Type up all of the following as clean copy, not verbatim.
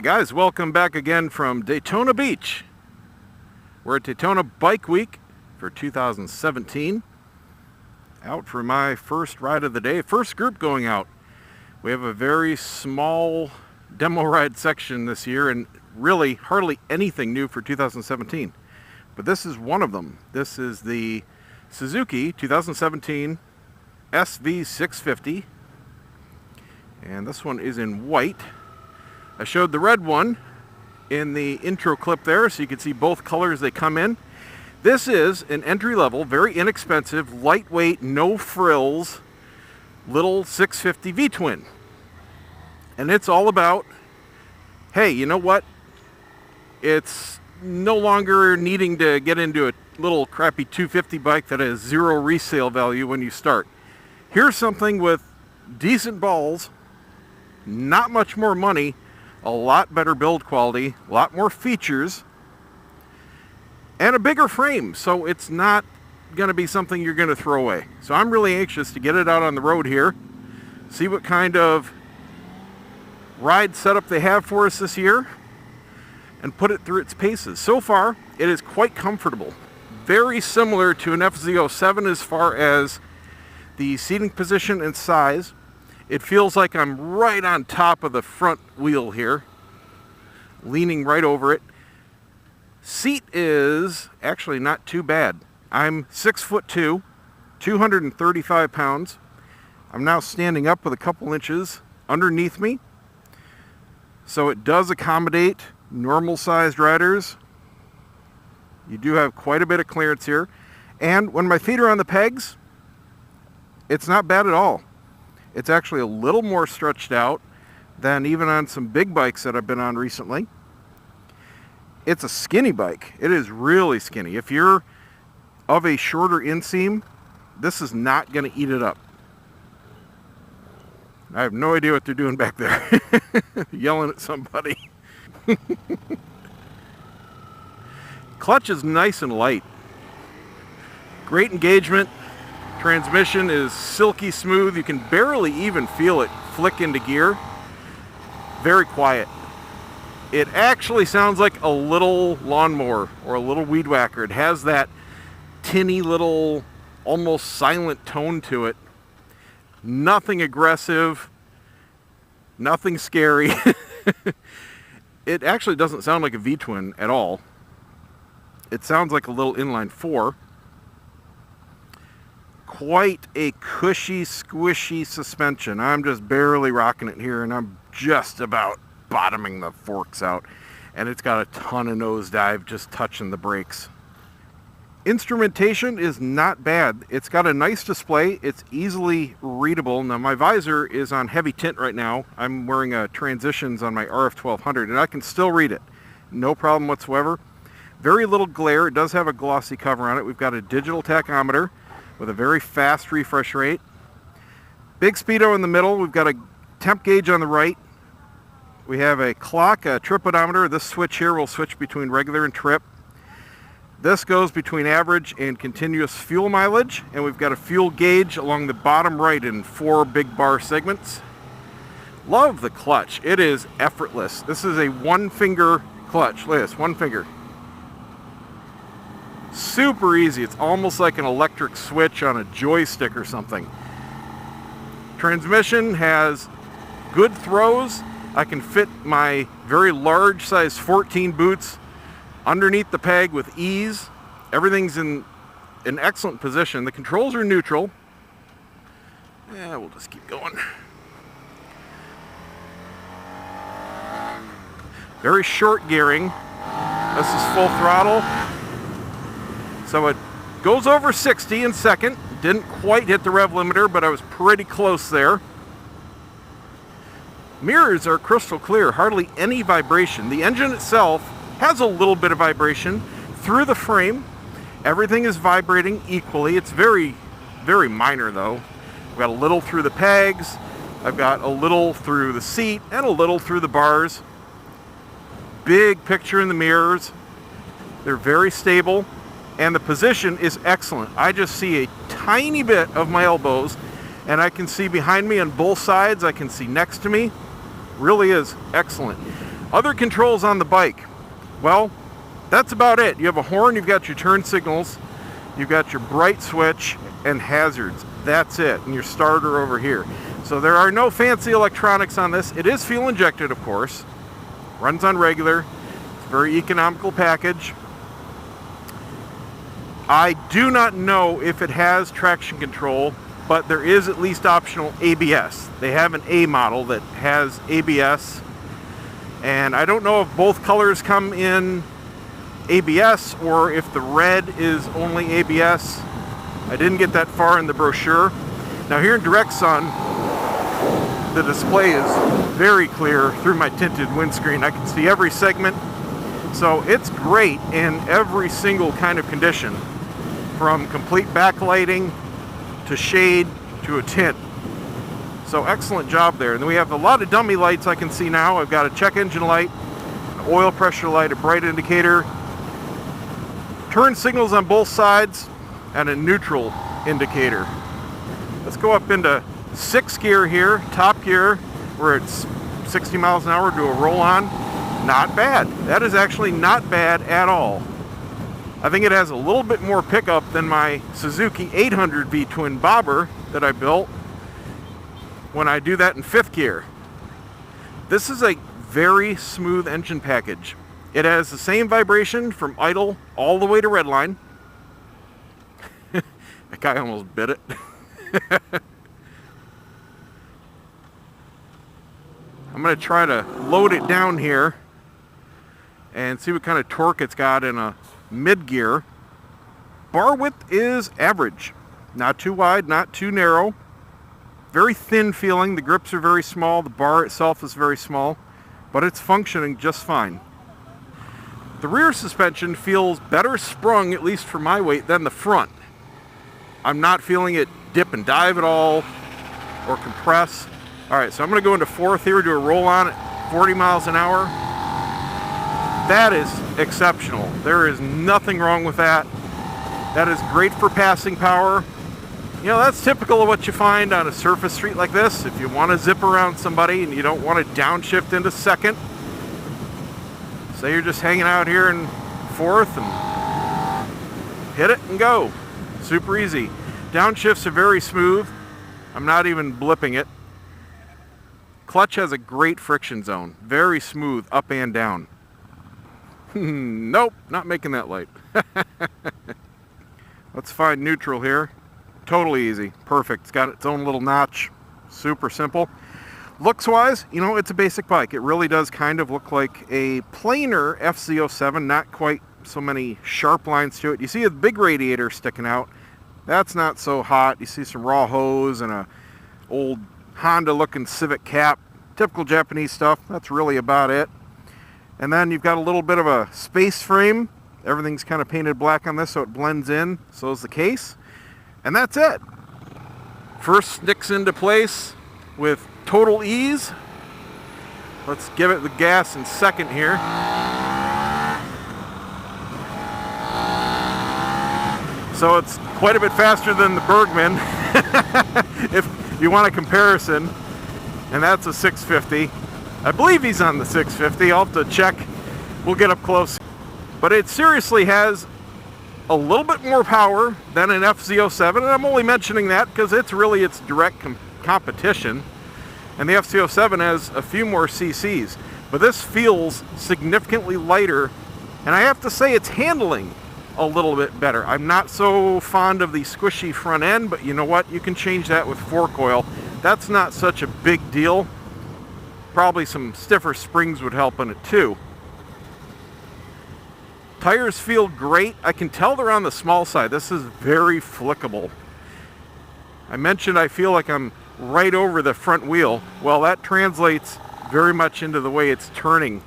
Guys, welcome back again from Daytona Beach. We're at Daytona Bike Week for 2017. Out for my first ride of the day, first group going out. We have a very small demo ride section this year and really hardly anything new for 2017. But this is one of them. This is the Suzuki 2017 SV650. And this one is in white. I showed the red one in the intro clip there, so you can see both colors they come in. This is an entry-level, very inexpensive, lightweight, no frills, little 650 V-twin. And it's all about, hey, you know what? It's no longer needing to get into a little crappy 250 bike that has zero resale value when you start. Here's something with decent balls, not much more money, a lot better build quality, a lot more features, and a bigger frame, so it's not going to be something you're going to throw away. So I'm really anxious to get it out on the road here, see what kind of ride setup they have for us this year, and put it through its paces. So far, it is quite comfortable. Very similar to an FZ-07 as far as the seating position and size. It feels like I'm right on top of the front wheel here, leaning right over it. Seat is actually not too bad. I'm 6'2", 235 pounds. I'm now standing up with a couple inches underneath me. So it does accommodate normal sized riders. You do have quite a bit of clearance here. And when my feet are on the pegs, it's not bad at all. It's actually a little more stretched out than even on some big bikes that I've been on recently. It's a skinny bike. It is really skinny. If you're of a shorter inseam, this is not going to eat it up. I have no idea what they're doing back there. Yelling at somebody. Clutch is nice and light. Great engagement. Transmission is silky smooth. You can barely even feel it flick into gear. Very quiet. It actually sounds like a little lawnmower or a little weed whacker. It has that tinny little, almost silent tone to it. Nothing aggressive, nothing scary. It actually doesn't sound like a V-twin at all. It sounds like a little inline 4. Quite a cushy, squishy suspension. I'm just barely rocking it here, and I'm just about bottoming the forks out. And it's got a ton of nosedive just touching the brakes. Instrumentation is not bad. It's got a nice display. It's easily readable. Now, my visor is on heavy tint right now. I'm wearing Transitions on my RF-1200, and I can still read it. No problem whatsoever. Very little glare. It does have a glossy cover on it. We've got a digital tachometer with a very fast refresh rate. Big speedo in the middle. We've got a temp gauge on the right. We have a clock, a trip odometer. This switch here will switch between regular and trip. This goes between average and continuous fuel mileage. And we've got a fuel gauge along the bottom right in 4 big bar segments. Love the clutch. It is effortless. This is a one-finger clutch. Look at this, one finger. Super easy. It's almost like an electric switch on a joystick or something. Transmission has good throws. I can fit my very large size 14 boots underneath the peg with ease. Everything's in an excellent position. The controls are neutral. Yeah, we'll just keep going. Very short gearing. This is full throttle. So it goes over 60 in second. Didn't quite hit the rev limiter, but I was pretty close there. Mirrors are crystal clear, hardly any vibration. The engine itself has a little bit of vibration through the frame. Everything is vibrating equally. It's very, very minor though. I've got a little through the pegs. I've got a little through the seat and a little through the bars. Big picture in the mirrors. They're very stable. And the position is excellent. I just see a tiny bit of my elbows, and I can see behind me on both sides. I can see next to me. Really is excellent. Other controls on the bike. Well, that's about it. You have a horn, you've got your turn signals, you've got your bright switch, and hazards. That's it, and your starter over here. So there are no fancy electronics on this. It is fuel injected, of course. Runs on regular. It's a very economical package. I do not know if it has traction control, but there is at least optional ABS. They have an A model that has ABS, and I don't know if both colors come in ABS or if the red is only ABS. I didn't get that far in the brochure. Now here in direct sun, the display is very clear through my tinted windscreen. I can see every segment, so it's great in every single kind of condition, from complete backlighting to shade to a tint. So excellent job there. And then we have a lot of dummy lights I can see now. I've got a check engine light, an oil pressure light, a bright indicator, turn signals on both sides, and a neutral indicator. Let's go up into 6th gear here, top gear. We're at 60 miles an hour, do a roll on. Not bad. That is actually not bad at all. I think it has a little bit more pickup than my Suzuki 800V twin bobber that I built when I do that in 5th gear. This is a very smooth engine package. It has the same vibration from idle all the way to redline. That guy almost bit it. I'm going to try to load it down here and see what kind of torque it's got in a mid gear. Bar width is average. Not too wide, not too narrow. Very thin feeling. The grips are very small. The bar itself is very small, but it's functioning just fine. The rear suspension feels better sprung, at least for my weight, than the front. I'm not feeling it dip and dive at all or compress. All right, so I'm going to go into 4th here, do a roll on at 40 miles an hour. That is exceptional. There is nothing wrong with that. That is great for passing power. You know, that's typical of what you find on a surface street like this. If you want to zip around somebody and you don't want to downshift into 2nd, say you're just hanging out here in 4th and hit it and go. Super easy. Downshifts are very smooth. I'm not even blipping it. Clutch has a great friction zone. Very smooth up and down. Nope, not making that light. Let's find neutral here. Totally easy. Perfect. It's got its own little notch. Super simple. Looks wise, you know, it's a basic bike. It really does kind of look like a plainer FZ-07. Not quite so many sharp lines to it. You see a big radiator sticking out. That's not so hot. You see some raw hose and a old Honda looking Civic cap. Typical Japanese stuff. That's really about it. And then you've got a little bit of a space frame. Everything's kind of painted black on this so it blends in. So is the case. And that's it. First sticks into place with total ease. Let's give it the gas in 2nd here. So it's quite a bit faster than the Bergman, if you want a comparison. And that's a 650. I believe he's on the 650. I'll have to check. We'll get up close. But it seriously has a little bit more power than an FZ-07. And I'm only mentioning that because it's really its direct competition. And the FZ-07 has a few more cc's. But this feels significantly lighter. And I have to say it's handling a little bit better. I'm not so fond of the squishy front end, but you know what? You can change that with fork oil. That's not such a big deal. Probably some stiffer springs would help in it too. Tires feel great. I can tell they're on the small side. This is very flickable. I mentioned I feel like I'm right over the front wheel. Well, that translates very much into the way it's turning.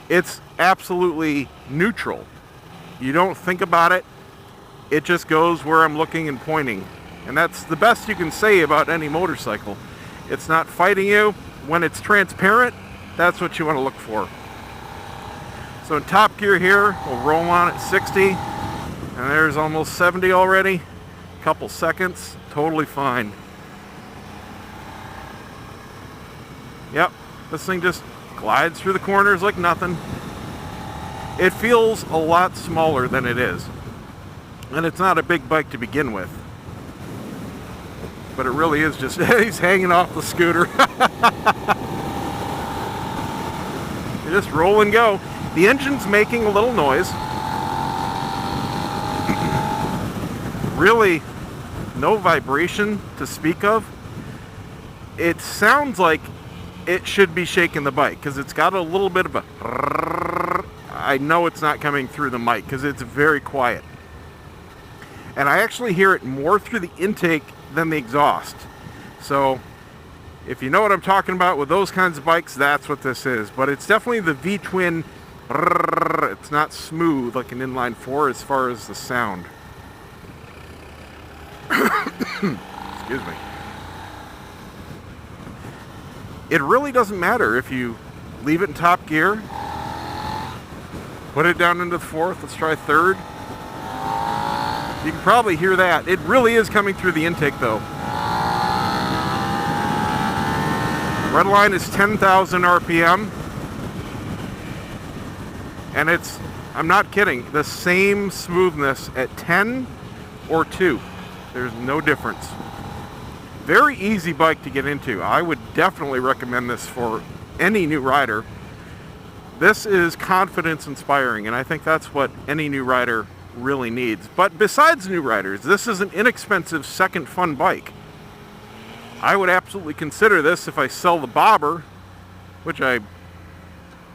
It's absolutely neutral. You don't think about it. It just goes where I'm looking and pointing. And that's the best you can say about any motorcycle. It's not fighting you. When it's transparent, that's what you want to look for. So in top gear here, we'll roll on at 60. And there's almost 70 already. Couple seconds, totally fine. Yep, this thing just glides through the corners like nothing. It feels a lot smaller than it is. And it's not a big bike to begin with. But it really is just, he's hanging off the scooter. You just roll and go. The engine's making a little noise. Really, no vibration to speak of. It sounds like it should be shaking the bike because it's got a little bit of a... I know it's not coming through the mic because it's very quiet. And I actually hear it more through the intake than the exhaust. So if you know what I'm talking about with those kinds of bikes, that's what this is. But it's definitely the V-twin. It's not smooth like an inline 4 as far as the sound. Excuse me. It really doesn't matter if you leave it in top gear, put it down into the fourth, let's try third. You can probably hear that. It really is coming through the intake though. Red line is 10,000 RPM. And it's, I'm not kidding, the same smoothness at 10 or 2. There's no difference. Very easy bike to get into. I would definitely recommend this for any new rider. This is confidence inspiring, and I think that's what any new rider really needs. But besides new riders, this is an inexpensive second fun bike. I would absolutely consider this if I sell the bobber, which I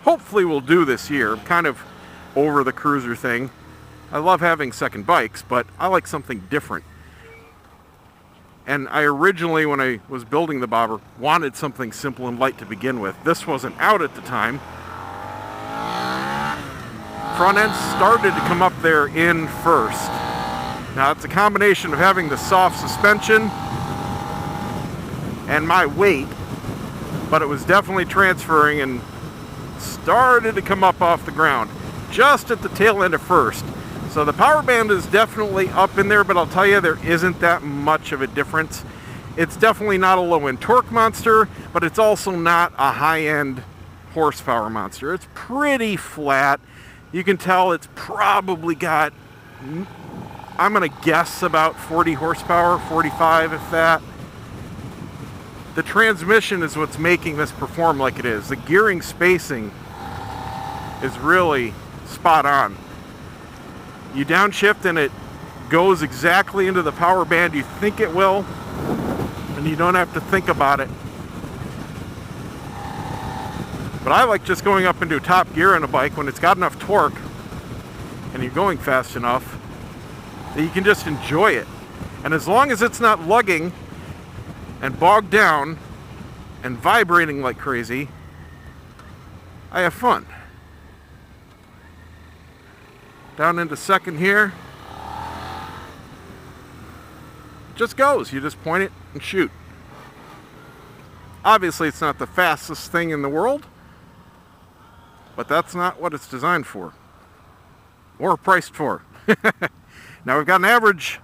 hopefully will do this year. I'm kind of over the cruiser thing. I love having second bikes, but I like something different. And I originally, when I was building the bobber, wanted something simple and light to begin with. This wasn't out at the time. Front end started to come up there in first. Now it's a combination of having the soft suspension and my weight, but it was definitely transferring and started to come up off the ground just at the tail end of first. So the power band is definitely up in there, but I'll tell you, there isn't that much of a difference. It's definitely not a low-end torque monster, but it's also not a high-end horsepower monster. It's pretty flat. You can tell it's probably got, I'm gonna guess about 40 horsepower, 45 if that. The transmission is what's making this perform like it is. The gearing spacing is really spot on. You downshift and it goes exactly into the power band you think it will, and you don't have to think about it. But I like just going up into top gear on a bike when it's got enough torque and you're going fast enough that you can just enjoy it. And as long as it's not lugging and bogged down and vibrating like crazy, I have fun. Down into second here. Just goes. You just point it and shoot. Obviously it's not the fastest thing in the world, but that's not what it's designed for or priced for. Now we've got an average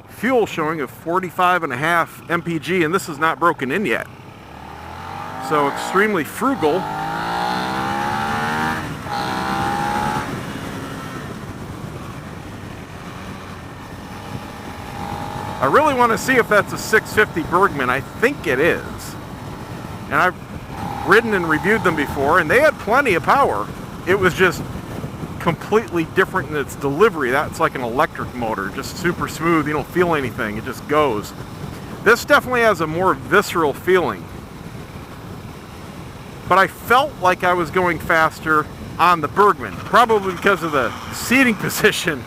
fuel showing of 45.5 mpg, and this is not broken in yet. So extremely frugal. I really want to see if that's a 650 Bergman. I think it is. And I've ridden and reviewed them before, and they had plenty of power. It was just completely different in its delivery. That's like an electric motor, just super smooth. You don't feel anything. It just goes. This definitely has a more visceral feeling. But I felt like I was going faster on the Bergman, probably because of the seating position.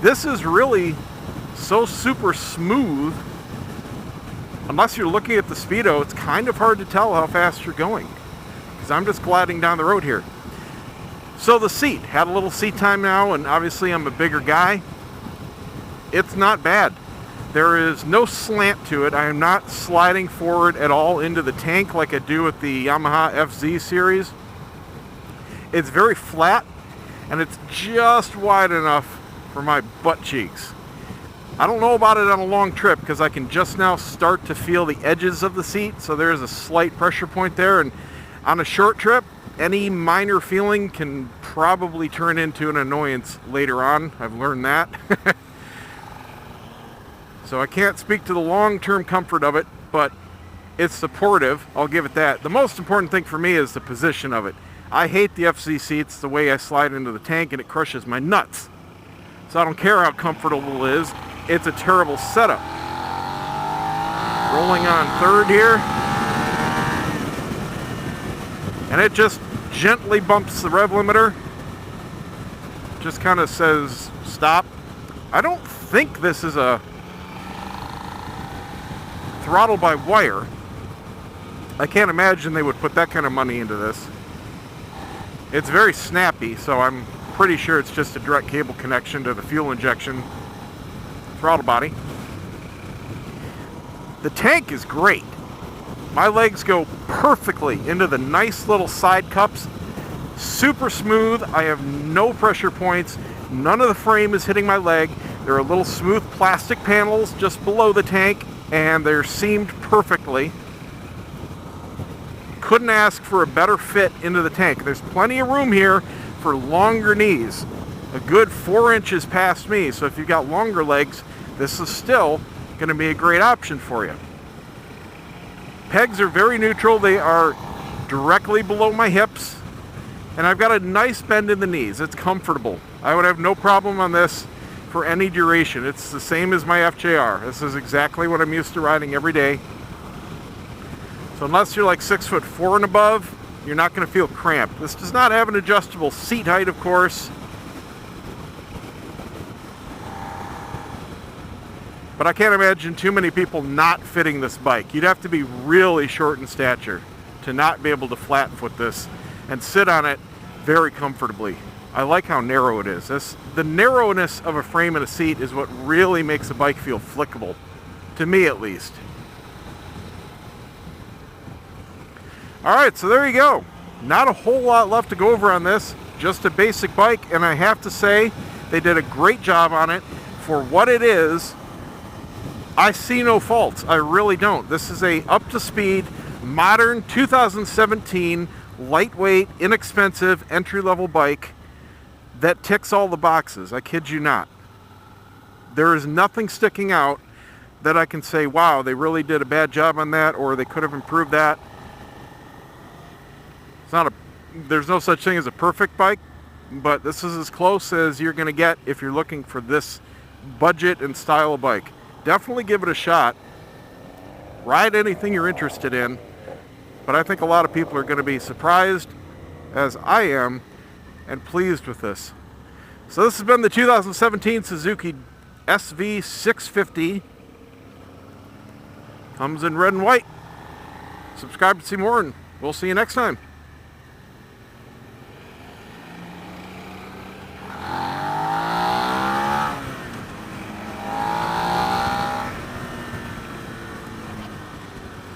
This is really so super smooth. Unless you're looking at the speedo, it's kind of hard to tell how fast you're going, because I'm just gliding down the road here. So the seat, had a little seat time now, and obviously I'm a bigger guy. It's not bad. There is no slant to it. I am not sliding forward at all into the tank like I do with the Yamaha FZ series. It's very flat, and it's just wide enough for my butt cheeks. I don't know about it on a long trip because I can just now start to feel the edges of the seat, so there's a slight pressure point there, and On a short trip, any minor feeling can probably turn into an annoyance later on. I've learned that. So I can't speak to the long-term comfort of it, but it's supportive, I'll give it that. The most important thing for me is the position of it. I hate the FZ seats, the way I slide into the tank and it crushes my nuts. So I don't care how comfortable it is, it's a terrible setup. Rolling on third here. And it just gently bumps the rev limiter. Just kind of says stop. I don't think this is a throttle by wire. I can't imagine they would put that kind of money into this. It's very snappy, so I'm pretty sure it's just a direct cable connection to the fuel injection throttle body. The tank is great. My legs go perfectly into the nice little side cups. Super smooth. I have no pressure points. None of the frame is hitting my leg. There are little smooth plastic panels just below the tank, and they're seamed perfectly. Couldn't ask for a better fit into the tank. There's plenty of room here for longer knees. A good 4 inches past me, so if you've got longer legs, this is still going to be a great option for you. Pegs are very neutral. They are directly below my hips, and I've got a nice bend in the knees. It's comfortable. I would have no problem on this for any duration. It's the same as my FJR. This is exactly what I'm used to riding every day. So unless you're like 6'4" and above, you're not going to feel cramped. This does not have an adjustable seat height, of course. But I can't imagine too many people not fitting this bike. You'd have to be really short in stature to not be able to flat foot this and sit on it very comfortably. I like how narrow it is. The narrowness of a frame and a seat is what really makes a bike feel flickable, to me at least. Alright, so there you go. Not a whole lot left to go over on this. Just a basic bike, and I have to say, they did a great job on it. For what it is, I see no faults. I really don't. This is a up-to-speed, modern 2017, lightweight, inexpensive, entry-level bike that ticks all the boxes. I kid you not. There is nothing sticking out that I can say, wow, they really did a bad job on that, or they could have improved that. There's no such thing as a perfect bike, but this is as close as you're going to get if you're looking for this budget and style of bike. Definitely give it a shot. Ride anything you're interested in, but I think a lot of people are going to be surprised, as I am, and pleased with this. So this has been the 2017 Suzuki SV650. Comes in red and white. Subscribe to see more, and we'll see you next time.